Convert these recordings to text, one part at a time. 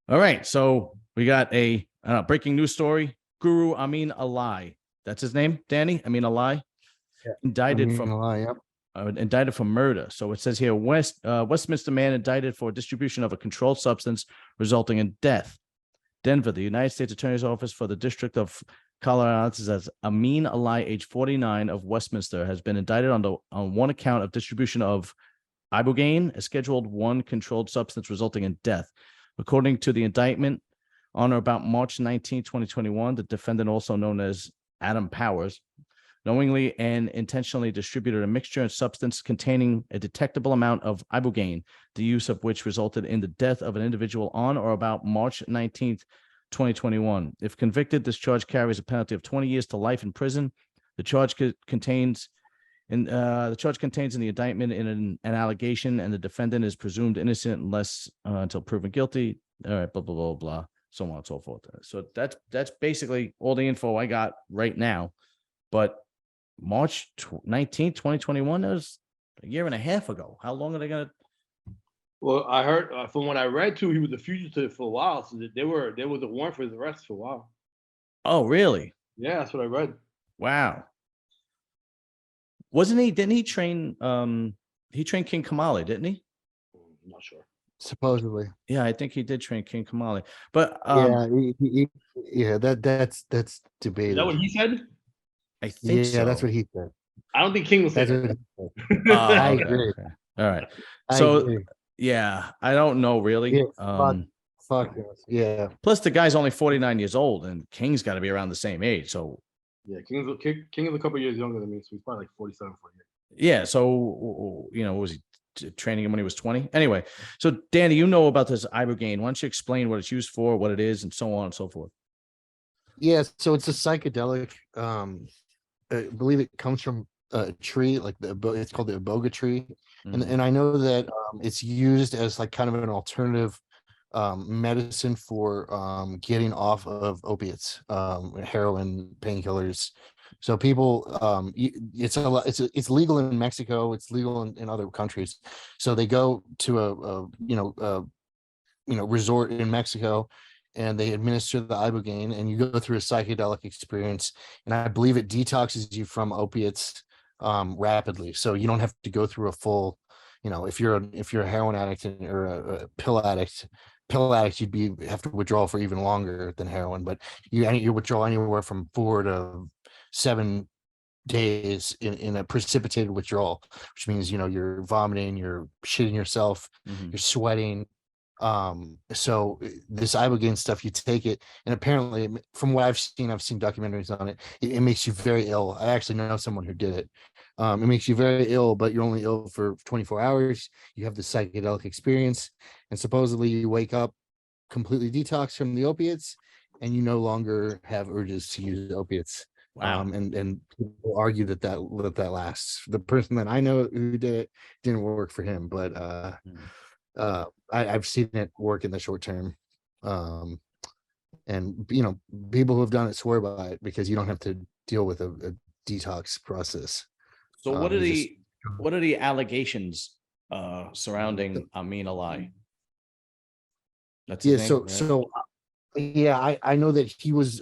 All right, so we got a breaking news story. Guru Amin Alai, that's his name, Danny. Amin Alai, Yeah. indicted Ameen from Alai, yep. indicted for murder. So it says here, Westminster man indicted for distribution of a controlled substance resulting in death. Denver, the United States Attorney's Office for the District of Colorado says Amin Alai, age 49 of Westminster, has been indicted on one account of distribution of ibogaine, a Scheduled 1 controlled substance resulting in death. According to the indictment, on or about March 19, 2021, the defendant, also known as Adam Powers, knowingly and intentionally distributed a mixture of substance containing a detectable amount of ibogaine, the use of which resulted in the death of an individual on or about March 19th, 2021. If convicted, this charge carries a penalty of 20 years to life in prison. The charge contains in the indictment in an allegation, and the defendant is presumed innocent unless until proven guilty. All right, blah blah blah blah, so on and so forth. So that's basically all the info I got right now. But March 19th, 2021, that was a year and a half ago. How long are they gonna? Well, I heard from what I read too, he was a fugitive for a while, so that there was a warrant for his arrest for a while. Oh, really? Yeah, that's what I read. Wow. Wasn't he? Didn't he train? He trained King Kamali, didn't he? I'm not sure. Supposedly. Yeah, I think he did train King Kamali. But yeah, that's Is debated. that what he said? I think so. Yeah, that's what he said. I don't think King will say That's that. what he said. I agree. Okay. All right. I So agree. yeah, I don't know really. Yeah, fuck yes. Yeah. Plus, the guy's only 49 years old, and King's got to be around the same age. So Yeah, King is a couple years younger than me, so he's probably like 47, 48. yeah. So was he training him when he was 20? Anyway, so Danny, you know about this ibogaine. Why don't you explain what it's used for, what it is, and so on and so forth? Yeah, so it's a psychedelic. I believe it comes from a tree, like it's called the iboga tree, and I know that it's used as like kind of an alternative medicine for getting off of opiates, heroin, painkillers. So people, it's legal in Mexico, it's legal in other countries. So they go to a resort in Mexico, and they administer the ibogaine, and you go through a psychedelic experience, and I believe it detoxes you from opiates rapidly, so you don't have to go through a full, if you're a heroin addict or a pill addict, you'd have to withdraw for even longer than heroin, but you withdraw anywhere from 4 to 7 days in a precipitated withdrawal, which means you're vomiting, you're shitting yourself, you're sweating. So this ibogaine stuff, you take it, and apparently, from what I've seen documentaries on it, it makes you very ill. I actually know someone who did it. It makes you very ill, but you're only ill for 24 hours. You have the psychedelic experience, and supposedly you wake up completely detoxed from the opiates, and you no longer have urges to use opiates. Wow. And people argue that lasts. The person that I know who did it didn't work for him, but I've seen it work in the short term. And people who have done it swear by it, because you don't have to deal with a detox process. So what are the allegations surrounding Amin Alai? That's his name, right? I know that he was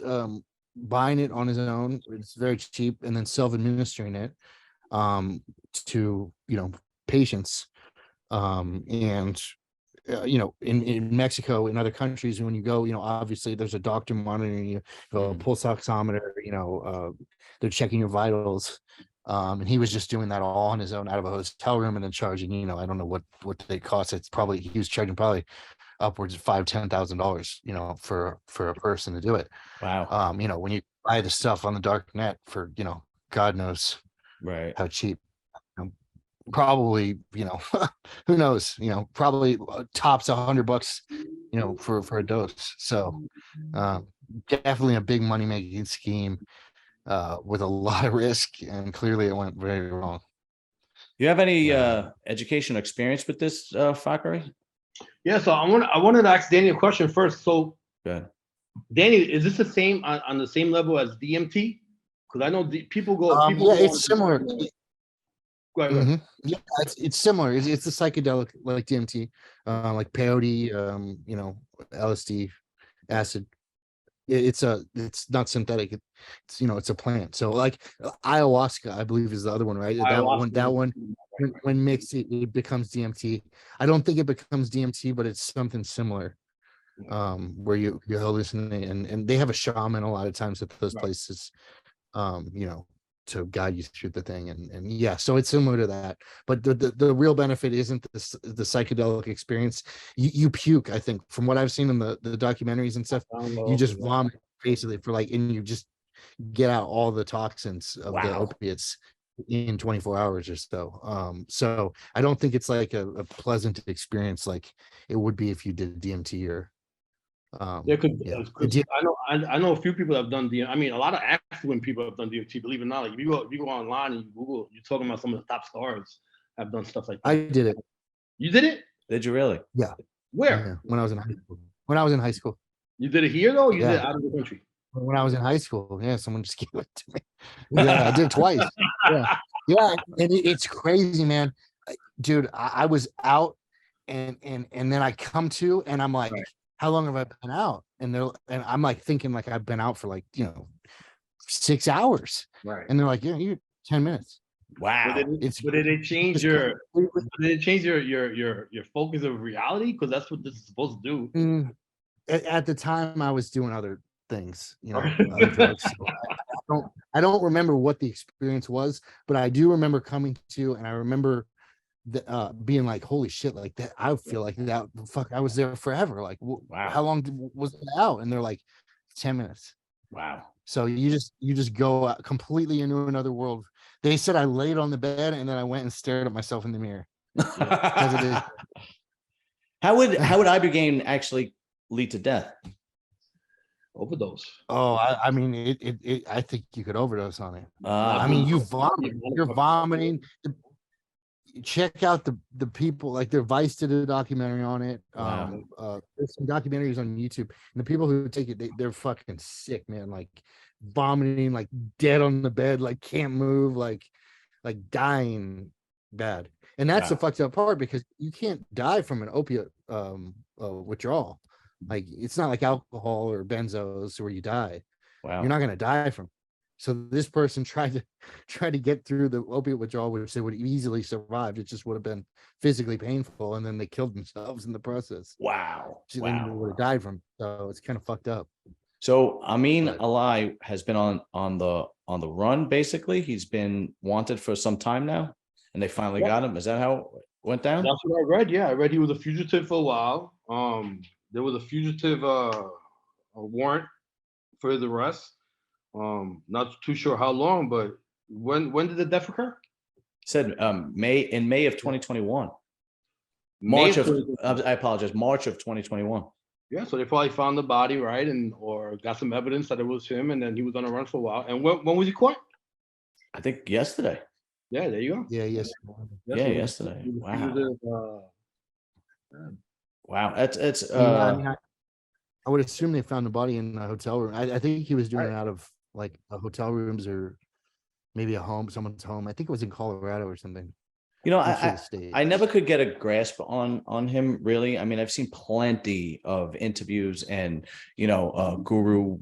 buying it on his own. It's very cheap, and then self-administering it to patients. In Mexico, in other countries, when you go, obviously there's a doctor monitoring you, a pulse oximeter, they're checking your vitals. And he was just doing that all on his own out of a hotel room, and then charging, I don't know what they cost. He was charging probably upwards of $5,000-$10,000, for a person to do it. Wow. When you buy the stuff on the dark net for, God knows right how cheap. Probably, who knows, probably tops $100, for a dose. So definitely a big money making scheme with a lot of risk, and clearly it went very wrong. You have any education experience with this, Fakhri? Yeah, so I wanted to ask Danny a question first. So good. Danny, is this the same on the same level as DMT? Because I know people go. It's similar. Go ahead, go ahead. Yeah, it's similar. It's a psychedelic like DMT, like peyote, you know, LSD, acid. It's not synthetic. It's you know, it's a plant. So like ayahuasca, I believe is the other one, right? That one when mixed, it becomes DMT. I don't think it becomes DMT, but it's something similar. Where you hallucinate, and they have a shaman a lot of times at those places, you know, to guide you through the thing, and yeah, so it's similar to that, but the real benefit isn't the psychedelic experience. You puke, I think, from what I've seen in the documentaries and stuff. You just vomit basically for like, and you just get out all the toxins of the opiates in 24 hours or so. So I don't think it's like a pleasant experience like it would be if you did DMT or Yeah, because I know a few people have done DMT. I mean, a lot of affluent people have done DMT. Believe it or not, like if you go online and you Google, you're talking about some of the top stars have done stuff like that. I did it. You did it? Did you really? Yeah. Where? Yeah, when I was in high school. When I was in high school. You did it here though? Or you Yeah. did it out of the country? When I was in high school, yeah, someone just gave it to me. Yeah, I did it twice. Yeah, yeah, and it's crazy, man. Dude, I was out, and then I come to, and I'm like, how long have I been out? And I'm like thinking like I've been out for like, you know, 6 hours. Right. And they're like, yeah, you're 10 minutes. Wow. But did it change your focus of reality? Because that's what this is supposed to do. At the time, I was doing other things, you know, other drugs. So I don't remember what the experience was, but I do remember coming to, and I remember being like, holy shit, like that. I feel like that. Fuck, I was there forever. Like, wow. How long was it out? And they're like, 10 minutes. Wow. So you just go out completely into another world. They said I laid on the bed and then I went and stared at myself in the mirror. How would ibogaine actually lead to death? Overdose. Oh, I mean, it I think you could overdose on it. I mean, you're vomiting. Check out the people, like their Vice did a documentary on it. Wow. There's some documentaries on YouTube, and the people who take it, they're fucking sick, man. Like vomiting, like dead on the bed, like can't move, like dying bad. And that's the fucked up part, because you can't die from an opiate withdrawal. Like it's not like alcohol or benzos where you die. Wow. You're not gonna die from. So this person tried to get through the opiate withdrawal, which they would have easily survived. It just would have been physically painful, and then they killed themselves in the process. Wow. So then they would have died from. So it's kind of fucked up. So Amin Ally has been on the run. Basically, he's been wanted for some time now, and they finally got him. Is that how it went down? That's what I read. Yeah, I read he was a fugitive for a while. There was a fugitive warrant for his arrest. Not too sure how long, but when did the death occur? Said May of 2021. I apologize. March of 2021. Yeah, so they probably found the body, right, or got some evidence that it was him, and then he was on the run for a while. And when was he caught? I think yesterday. Yeah, there you go. Yeah, yesterday. Wow. Wow, it's I mean, I would assume they found the body in a hotel room. I think he was doing it out of like a hotel rooms or maybe a home, someone's home. I think it was in Colorado or something. You know, I never could get a grasp on him, really. I mean, I've seen plenty of interviews and, you know, guru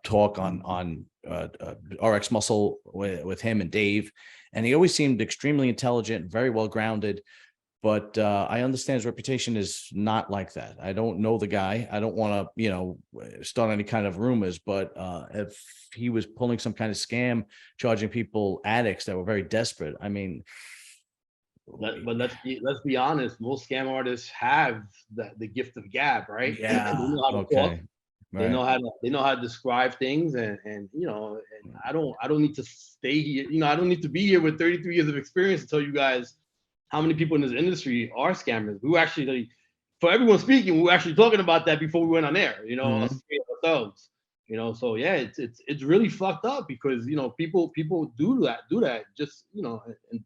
talk on RX Muscle with him and Dave, and he always seemed extremely intelligent, very well grounded. But I understand his reputation is not like that. I don't know the guy. I don't want to, you know, start any kind of rumors. But if he was pulling some kind of scam, charging people addicts that were very desperate, I mean. But let's be honest. Most scam artists have the gift of gab, right? Yeah. They know how to talk. Right. They know how to describe things, and you know, and I don't need to stay here. You know, I don't need to be here with 33 years of experience to tell you guys how many people in this industry are scammers. We were actually, for everyone speaking, we were actually talking about that before we went on air, you know, ourselves, you know. So yeah, it's really fucked up, because, you know, people do that just, you know, and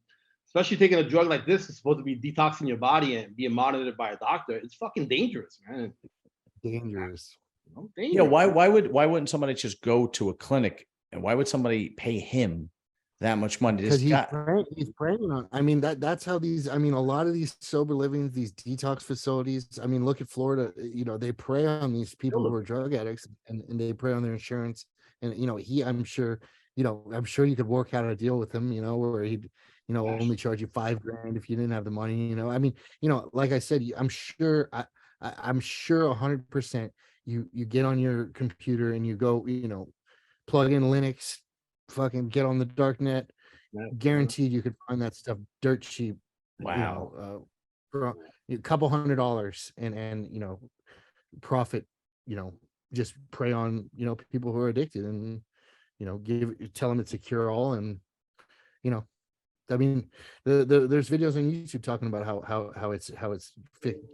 especially taking a drug like this is supposed to be detoxing your body and being monitored by a doctor. It's fucking dangerous, man. Dangerous. You know, dangerous. Yeah, why wouldn't somebody just go to a clinic, and why would somebody pay him that much money. Because This guy, he's preying on. I mean, that's how these. I mean, a lot of these sober livings, these detox facilities. I mean, look at Florida. You know, they prey on these people who are drug addicts, and they prey on their insurance. And you know, I'm sure. You know, I'm sure you could work out a deal with him. You know, where he'd, you know, only charge you $5,000 if you didn't have the money. You know, I mean, you know, like I said, I'm sure. I'm sure 100%. You get on your computer and you go, you know, plug in Linux, fucking get on the dark net. Guaranteed you could find that stuff dirt cheap. wow, you know, for a couple $100 and you know, profit, you know, just prey on, you know, people who are addicted, and you know, tell them it's a cure all. And you know, I mean, there's videos on YouTube talking about how it's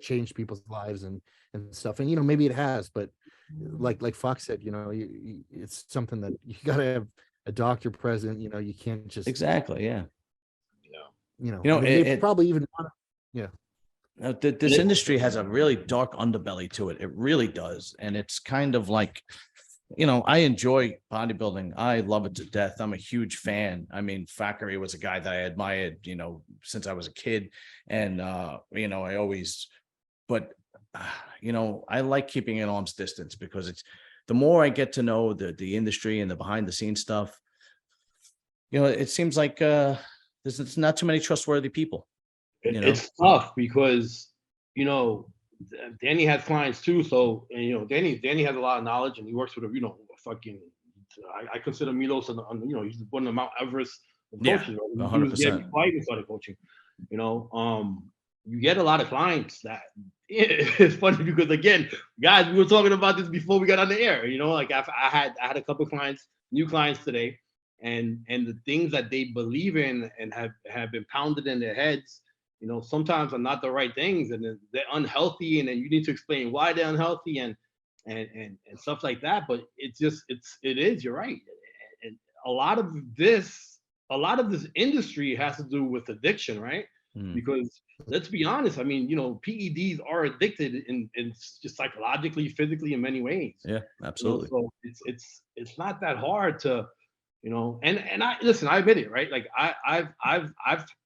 changed people's lives and stuff. And you know, maybe it has, but like Fox said, you know, it's something that you gotta have a doctor present. You know, you can't just exactly, yeah. You know, You know, I mean, they probably even yeah. This industry has a really dark underbelly to it. It really does, and it's kind of like, you know, I enjoy bodybuilding. I love it to death. I'm a huge fan. I mean, Fakhri was a guy that I admired, you know, since I was a kid, and you know, I always, but you know, I like keeping it arm's distance, because it's the more I get to know the industry and the behind the scenes stuff, you know, it seems like there's not too many trustworthy people. You know? It's tough because, you know, Danny has clients too. So, and you know, Danny has a lot of knowledge, and he works with, you know, fucking. I consider Milos, you know, he's one of the Mount Everest of coaches. Yeah, right? 100%. Before I even started coaching, you know, you get a lot of clients that it's funny because, again, guys, we were talking about this before we got on the air. You know, like I had a couple of clients, new clients today, and the things that they believe in and have been pounded in their heads, you know, sometimes are not the right things, and they're unhealthy, and then you need to explain why they're unhealthy and stuff like that. But it is, you're right. And a lot of this industry has to do with addiction, right? Because let's be honest, I mean, you know, PEDs are addicted in just psychologically, physically, in many ways. Yeah, absolutely. You know, so it's not that hard to, you know, and I listen, I admit it, right? Like I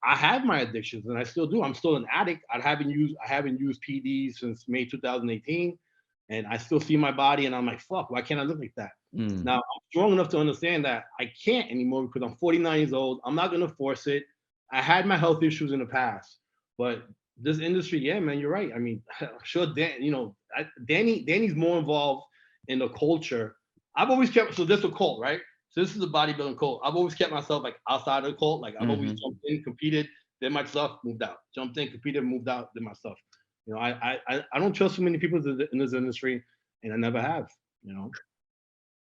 have my addictions, and I still do. I'm still an addict. I haven't used PEDs since May 2018, and I still see my body, and I'm like, fuck, why can't I look like that? Now I'm strong enough to understand that I can't anymore because I'm 49 years old. I'm not gonna force it. I had my health issues in the past, but this industry, yeah, man, you're right. I mean, sure, you know, Danny's more involved in the culture. I've always kept, so this is a cult, right? So this is a bodybuilding cult. I've always kept myself like outside of the cult. Like I've always jumped in, competed, did my stuff, moved out. Jumped in, competed, moved out, did my stuff. You know, I don't trust so many people in this industry, and I never have. You know,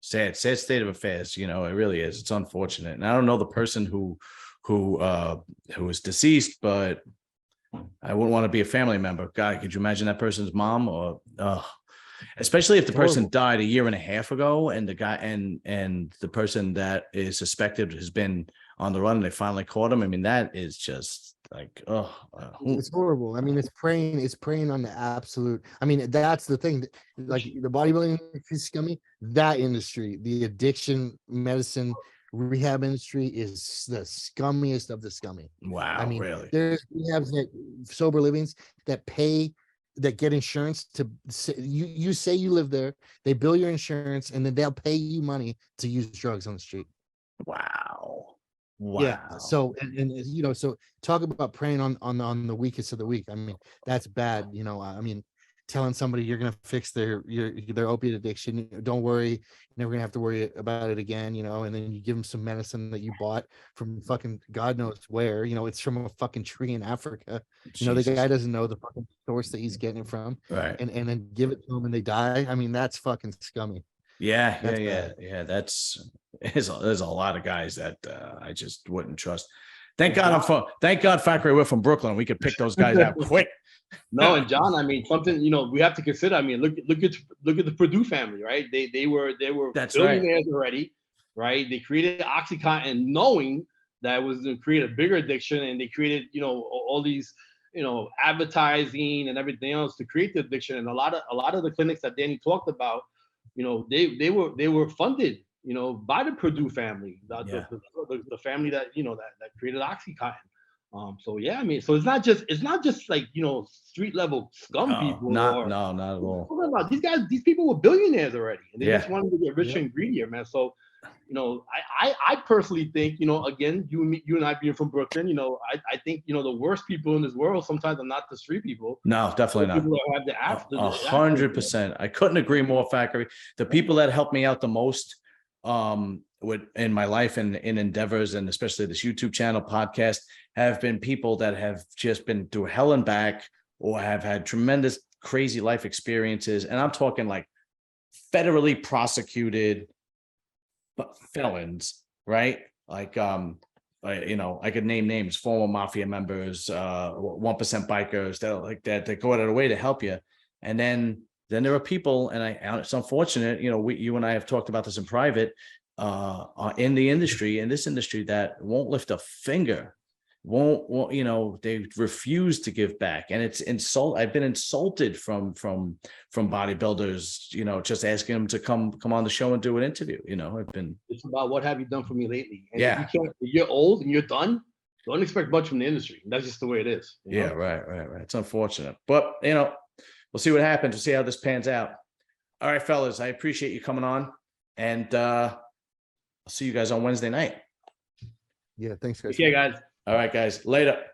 sad state of affairs. You know, it really is. It's unfortunate, and I don't know the person who is deceased, but I wouldn't want to be a family member. God, could you imagine that person's mom? Or especially if the person died a year and a half ago, and the guy and the person that is suspected has been on the run, and they finally caught him. I mean, that is just like, it's horrible. I mean, it's preying on the absolute. I mean, that's the thing. Like the bodybuilding is scummy. That industry, the addiction medicine rehab industry, is the scummiest of the scummy. Wow. I mean, really? there's rehabs that sober livings that get insurance to you say you live there, they bill your insurance, and then they'll pay you money to use drugs on the street. Wow. Yeah. So and you know, so talk about preying on the weakest of the weak. I mean, that's bad. You know, I mean, telling somebody you're gonna fix their opiate addiction, don't worry, you're never gonna have to worry about it again. You know, and then you give them some medicine that you bought from fucking God knows where. You know, it's from a fucking tree in Africa. You know, the guy doesn't know the fucking source that he's getting it from, right? And then give it to them and they die. I mean, that's fucking scummy. Yeah. There's a lot of guys that I just wouldn't trust. Thank God Fakhri, we're from Brooklyn. We could pick those guys out quick. No, and John, I mean, something, you know, we have to consider. I mean, look at the Purdue family, right? They were That's billionaires already, right? They created OxyContin knowing that it was going to create a bigger addiction, and they created, you know, all these, you know, advertising and everything else to create the addiction. And a lot of the clinics that Danny talked about, you know, they were funded by the Purdue family, Yeah. the family that that created OxyContin. So yeah, I mean, so it's not just like street level scum people. No, not at all. About these guys, these people were billionaires already, and they Yeah. just wanted to get richer and greedier, man. So I personally think, again, you and I being from Brooklyn, I think, the worst people in this world sometimes are not the street people. No, definitely not. People that have the after. 100%. I couldn't agree more, Fakhri. The people that helped me out the most in my life and in endeavors, and especially this YouTube channel, podcast, have been people that have just been through hell and back, or have had tremendous, crazy life experiences. And I'm talking like federally prosecuted felons, right? Like, I could name names, former mafia members, 1% bikers that go out of their way to help you. And then there are people, and it's unfortunate, you and I have talked about this in private, in this industry, that won't lift a finger, won't they refuse to give back. And it's I've been insulted from bodybuilders, just asking them to come on the show and do an interview. It's about what have you done for me lately. And yeah, if you're old and you're done, don't expect much from the industry. That's just the way it is. Yeah, right. It's unfortunate, but we'll see what happens. We'll see how this pans out. All right, fellas, I appreciate you coming on, and I'll see you guys on Wednesday night. Yeah, thanks, guys. Okay, guys. All right, guys. Later.